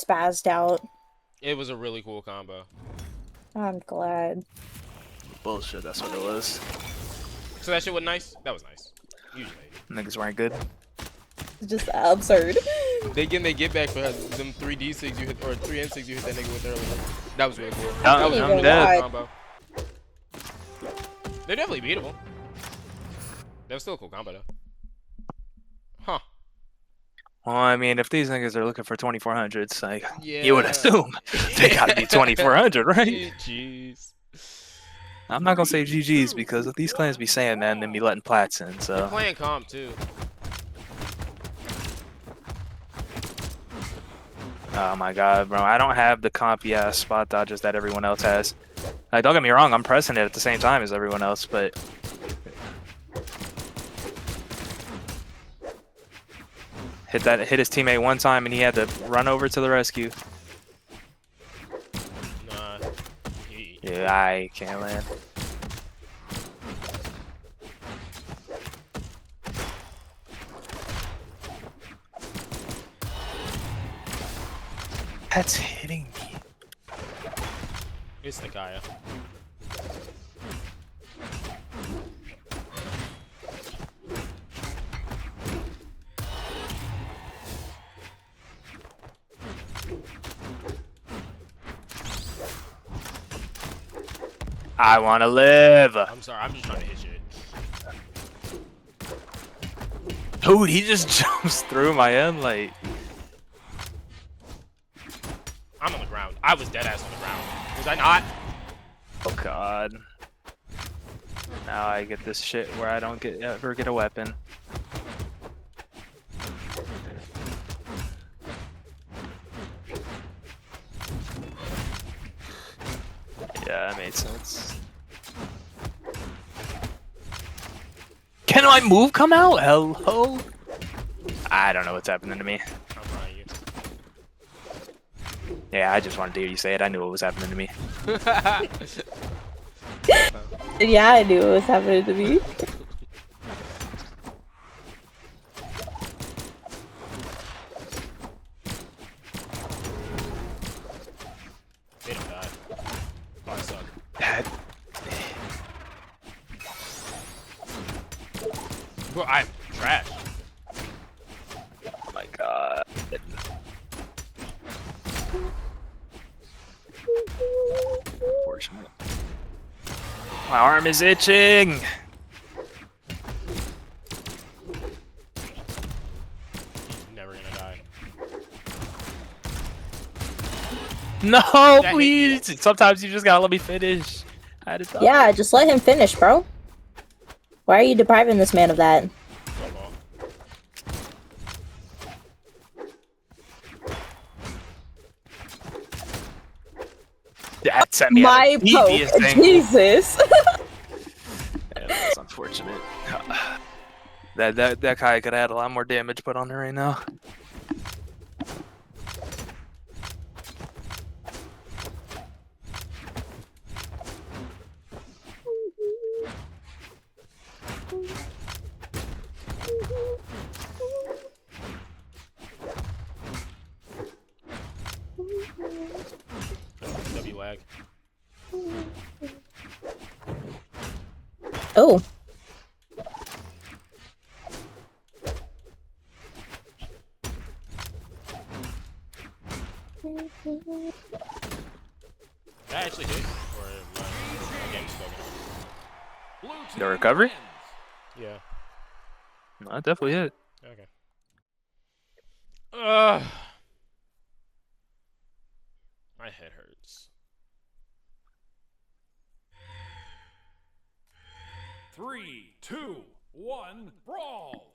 spazzed out. It was a really cool combo. I'm glad. Bullshit, that's what it was. So that shit was nice? That was nice. Usually. Niggas weren't good. It's just absurd. They get back for them 3D6 you hit, or 3N6 you hit that nigga with earlier. That was really cool. I'm That was a really dead. cool combo. They're definitely beatable. That was still a cool combo though. Huh. Well, I mean, if these niggas are looking for 2400s, like, Yeah. you would assume they gotta be 2400, right? Jeez. I'm not gonna say GG's because these clans be saying that and then be letting plats in, They're so. playing calm too. Oh my god, bro. I don't have the compy ass spot dodges that everyone else has. Like, don't get me wrong, I'm pressing it at the same time as everyone else, but. Hit his teammate one time and he had to run over to the rescue. Nah. Yeah, I can't land. That's hitting me. It's the Kaya. I wanna live. I'm sorry, I'm just trying to hit shit. Dude, he just jumps through my end like. I'm on the ground. I was dead ass on the ground. Was I not? Oh god. Now I get this shit where I don't ever get a weapon. Yeah, that made sense. Can my move come out? Hello? I don't know what's happening to me. I'm running you. Yeah, I just wanted to hear you say it. I knew what was happening to me. Yeah, I knew what was happening to me. They don't die. Oh, I suck. Bro, I'm trash. Oh my god. Unfortunate. My arm is itching. Never gonna die. No, That hit please. Sometimes you just gotta let me finish. I had to stop. Yeah, just let him finish, bro. Why are you depriving this man of that? Football. That sent me My at a devious poke, angle. Jesus. Yeah, that's unfortunate. That guy could have had a lot more damage put on there right now. W lag. Oh. That actually hit? Or my game's bugging? The recovery? Yeah. No, that definitely hit. Okay. Ugh. My head hurts. 3, 2, 1, brawl!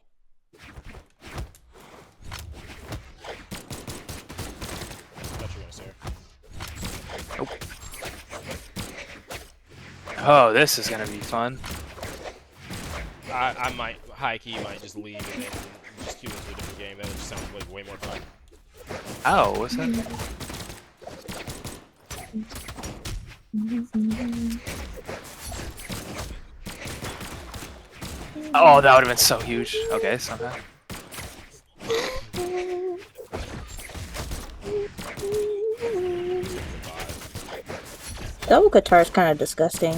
Thought you were gonna say. Nope. Oh, this is gonna be fun. I might, high key, might just leave and then just queue into a different game. That would just sound like way more fun. Ow, what's that? Oh, that would have been so huge. Okay, somehow. Double guitar is kind of disgusting.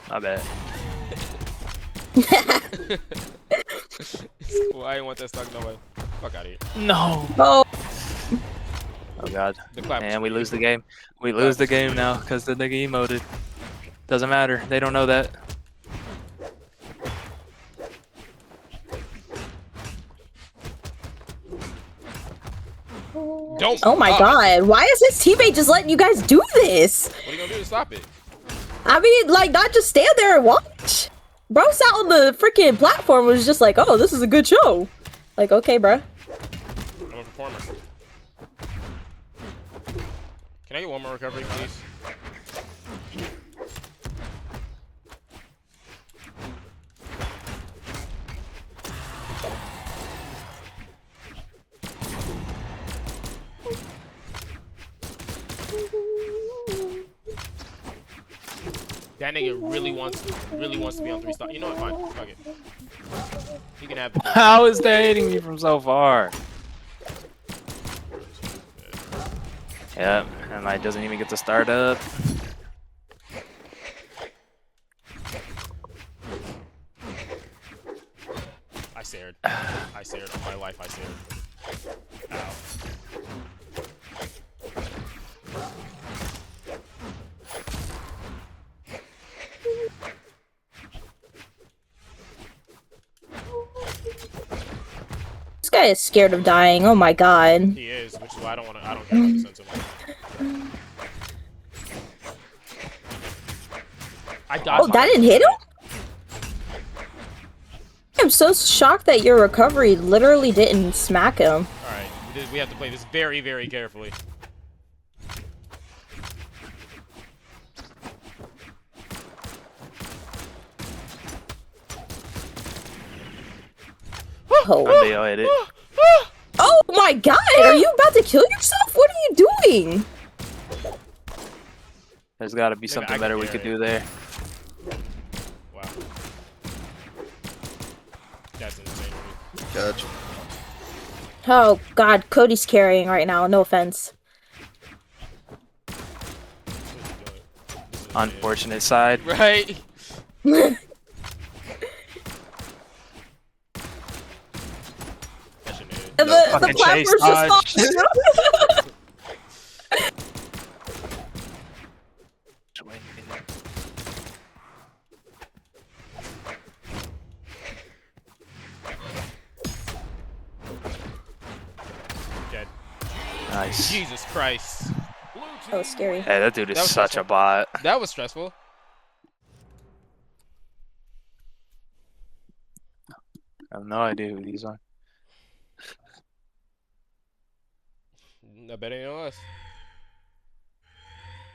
I bet. Well, I didn't want that stuck no way. Fuck out of here. No. Oh, Oh god. The clap. And we lose the game. We lose the game now because the nigga emoted. Doesn't matter. They don't know that. Don't. oh my god. Why is his teammate just letting you guys do this? What are you gonna do to stop it? I mean, like, not just stand there and watch. Bro sat on the freaking platform and was just like, oh, this is a good show. Like, okay, bro. I'm a performer. Can I get one more recovery, please? That nigga really wants to be on 3-star. You know what? Fine. Fuck it. You can have the How is that hitting me from so far? Yep, and I doesn't even get to start up. I stared. I stared. On my life, I stared. Ow. This guy is scared of dying. Oh my god. He is, which is why I don't care about the sentiment. I dodged. Oh, that didn't hit him? I'm so shocked that your recovery literally didn't smack him. Alright, we have to play this very, very carefully. Oh. They hit it. Oh my god, are you about to kill yourself? What are you doing? There's got to be Maybe something I better can we hear could it. do there. Wow. That's insane. Gotcha. Oh god, Cody's carrying right now, no offense. Unfortunate side. Right? The Fucking chase platform's just dodge. Dead. Nice. Hey, Jesus Christ. That was scary. that dude is That was such a stressful. bot. That was stressful. I have no idea who these are. I bet ain't on us.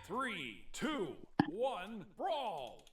3, 2, 1, brawl!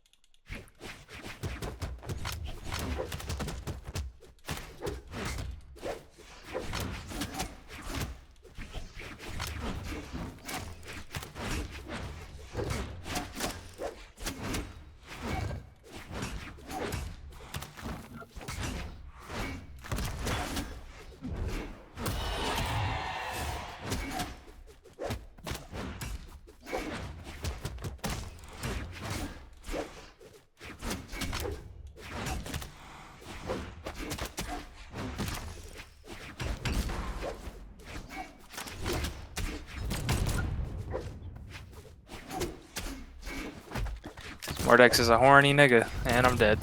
Mordex is a horny nigga, and I'm dead.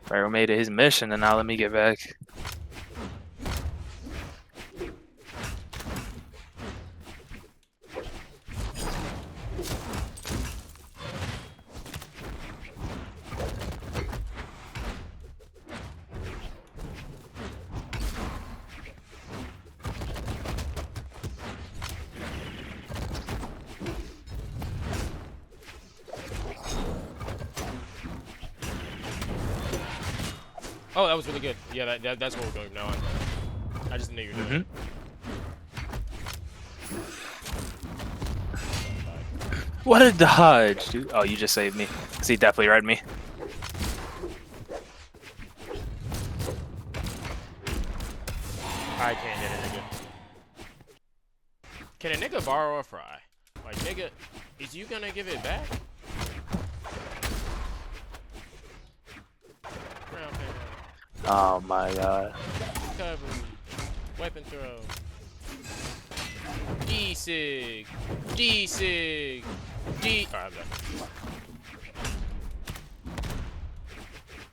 Pharaoh made it his mission, and now let me get back. Oh, that was really good. Yeah, that's what we're doing from now on. I just knew you were doing it. What a dodge, dude. Oh, you just saved me. 'Cause he definitely read me. I can't hit a nigga. Can a nigga borrow or fry? Like, nigga, is you gonna give it back? Round pound. Oh my god. Recovery. Weapon throw. D-sig. D-sig. D. Alright, I'm done.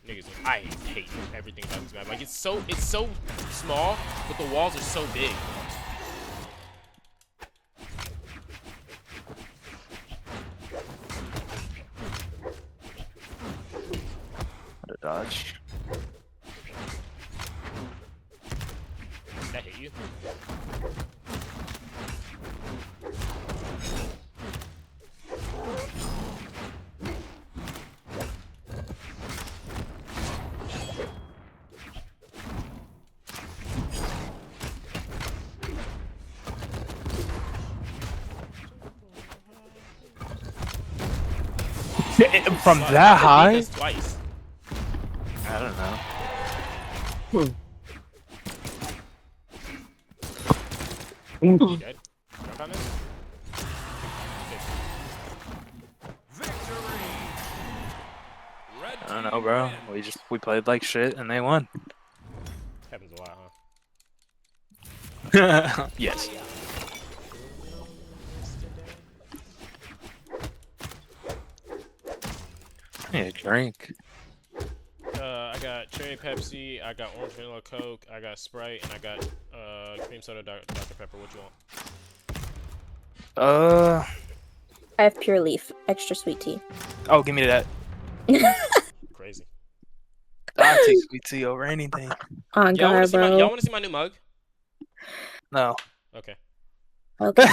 Niggas, I hate everything about this map. Like, it's so small, but the walls are so big. What a dodge. That hit you. From Fuck, that I high? did this twice. I don't know. You dead? Jump on this? Victory. Red I don't team know, bro. wins. We played like shit and they won. Happens a lot, huh? Yes. Yeah, drink. I got cherry Pepsi, I got orange vanilla Coke, I got Sprite, and I got cream soda Dr. Pepper. What you want? I have pure leaf, extra sweet tea. Oh, give me that. Crazy. I'll take sweet tea over anything. Oh Y'all god, bro. want to see my new mug? No. Okay. Okay.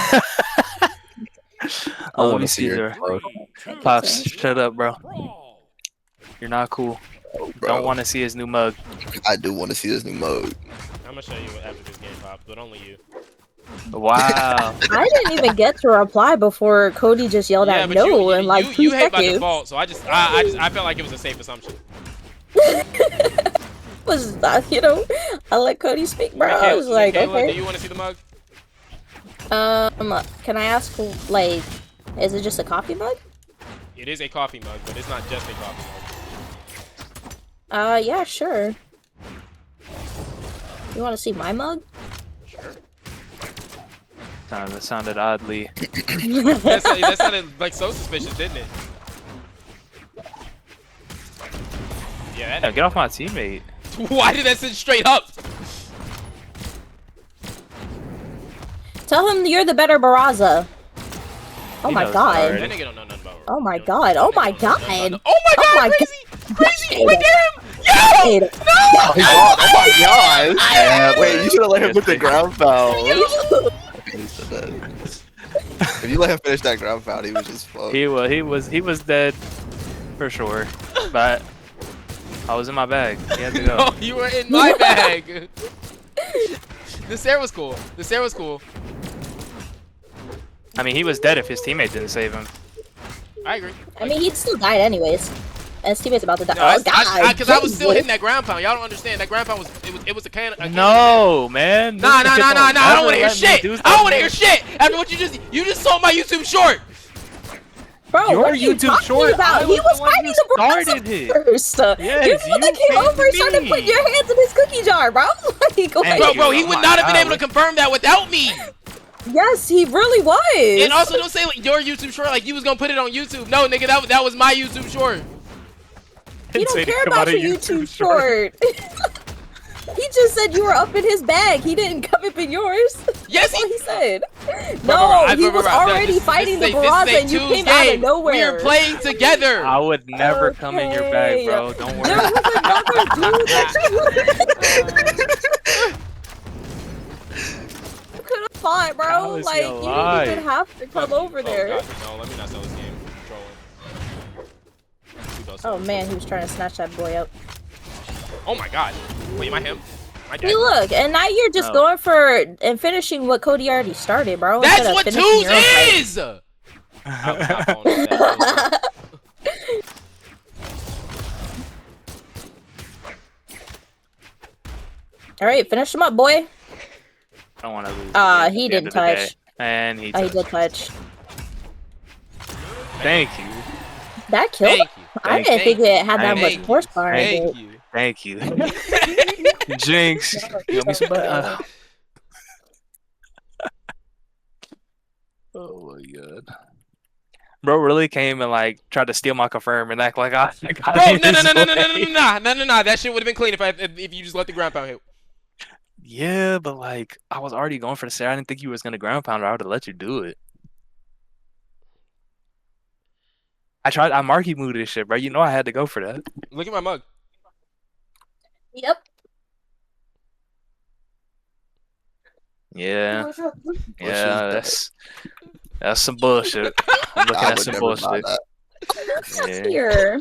Oh, let wanna me see see your there. mug. Pops, shut up, bro. Brawl. You're not cool. Bro, Don't want to see his new mug. I do want to see this new mode. I'm gonna show you after this game pops, but only you. Wow. I didn't even get to reply before Cody just yelled out but no in like 2 you hate by seconds. default, so I felt like it was a safe assumption. Was you know, I let Cody speak, bro. I was like, Kayla, okay. do you want to see the mug? Can I ask, like, is it just a coffee mug? It is a coffee mug, but it's not just a coffee mug. Yeah, sure. You want to see my mug? Sure. That sounded oddly. That sounded like so suspicious, didn't it? Yeah, Yeah, get off my teammate. Why did that sit straight up? Tell him you're the better Barraza. Oh He my knows god. already. That nigga don't know nothing about Oh my that god. nigga Oh my don't know nothing god. about- Oh my god, Oh my crazy! Crazy! God. Look at him! Yo! Wait. No! Oh my god! Yeah, wait, you should have let him put the ground foul. If you let him finish that ground foul, he was just fucked. He was dead for sure. But I was in my bag. He had to go. No, you were in my bag! The Sarah was cool. The Sarah was cool. I mean, he was dead if his teammate didn't save him. I agree. I mean, he still died anyways. And his teammate's about to die. No, Oh god. because I was still Jesus. hitting that ground pound. Y'all don't understand. That ground pound was it was a can. No, man. Nah. This I nigga don't want to hear ever let me shit. do I don't want to something. hear shit. After what you just sold my YouTube short. Bro, Your what are you YouTube talking short, about? I He was was the one fighting who the started Barraza it. first. Yes, You're the one that you came over and came to started me. putting your hands in his cookie jar, bro. Like, Thank like, you. Bro, he Oh would my not have been God, able to confirm that without me. yes, he really was. And also, don't say like your YouTube short like you was gonna put it on YouTube. No, nigga, that was my YouTube short. He Didn't don't say to care come about out of your YouTube short. He just said you were up in his bag. He didn't come up in yours. Yes, That's all he said. Bro, No, he bro, was no, already fighting the Barraza and you came out of nowhere. We are playing together. I would never come in your bag, Okay. bro. Don't There worry. was another dude that you could have fought, How bro. is he Like, you didn't alive? even have to come over there. God, no, let me not sell this game. Trolling. Oh man, he was trying to snatch that boy up. Oh my god. Wait, am I him? Am I dead? Hey, look, and now you're just No. going for and finishing what Cody already started, bro. That's instead of what finishing twos your own fight. is! I'm not calling that. All right, finish him up, boy. don't want to lose. He at the didn't end of the day. touch. And he He touched. did touch. Thank you. That killed. Thank you. I didn't think it had that Thank much you. horsepower. in Thank it. you. Thank you. Jinx. You owe me some butt. Oh my god. Bro really came and like tried to steal my confirm and act like I got Bro, it no. his way. That shit would have been clean if you just let the ground pound hit. Yeah, but like I was already going for the Sarah. I didn't think you was gonna ground pound. I would have let you do it. I marquee moved this shit, bro. You know I had to go for that. Look at my mug. Yep. Yeah, yeah, that's some bullshit. I'm looking at some bullshit. Yeah. Here.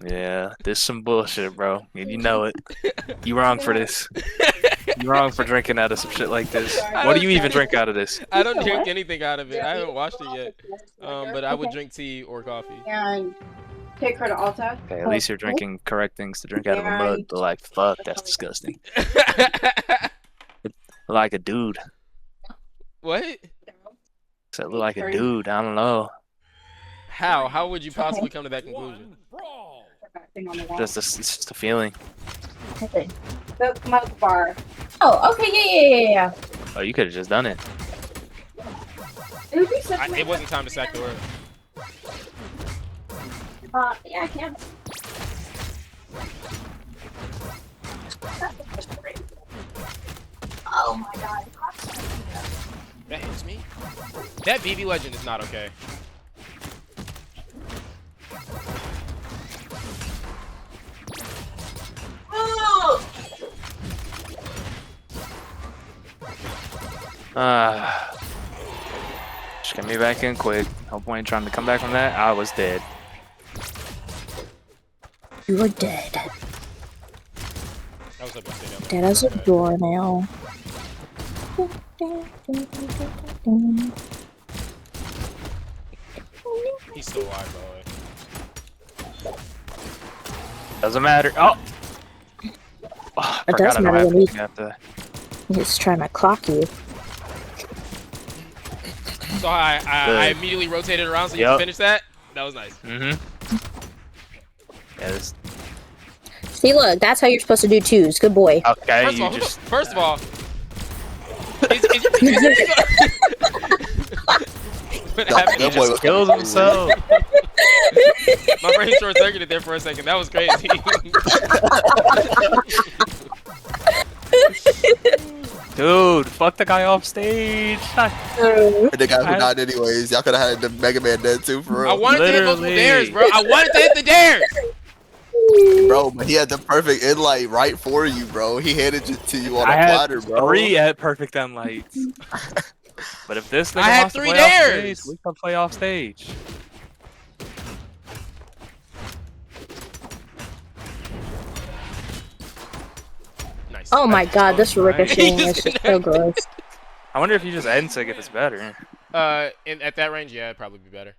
Yeah, this some bullshit, bro. And you know it. You wrong for this. You wrong for drinking out of some shit like this. What do you even drink out of this? I don't drink anything out of it. I haven't washed it yet. But I would drink tea or coffee. And take her to Alta. Okay, at least you're drinking correct things to drink out of a mug. But like, fuck, that's disgusting. Like a dude. What? So look like a dude. I don't know. How? How would you possibly come to that conclusion? Brawl. It's just a feeling. Okay. The mug bar. Oh, okay, yeah. Oh, you could have just done it. It would be such a It wasn't time to sack the word. Yeah, I can. Oh my god. That hits me. That BB Legend is not okay. Just get me back in quick. Hope I ain't trying to come back from that. I was dead. You are dead. That was up to Dead as a door now. He's still alive, by the way. Doesn't matter. Oh! I It does forgot I don't matter have when he- to have to. He's trying to clock you. So I immediately rotated around so you can finish that. That was nice. Mm-hmm. Yeah, this. See, look, that's how you're supposed to do twos. Good boy. Okay, First of you all, just. first of all, what happened? He just kills himself. My brain short circuited there for a second. That was crazy. Dude, fuck the guy off stage. The guy who died anyways. Y'all could have had the Mega Man dead too, for real. I wanted to hit multiple dares, bro. I wanted to hit the dares. Bro, but he had the perfect inlight right for you, bro. He handed it to you on a I platter, had bro. 3 at perfect unlights. But if this nigga I had wants to 3 play off dares. stage, we can play off stage. Nice. Oh my god, this ricocheting is just so gross. I wonder if you just end sig if it's better. And at that range, yeah, it'd probably be better.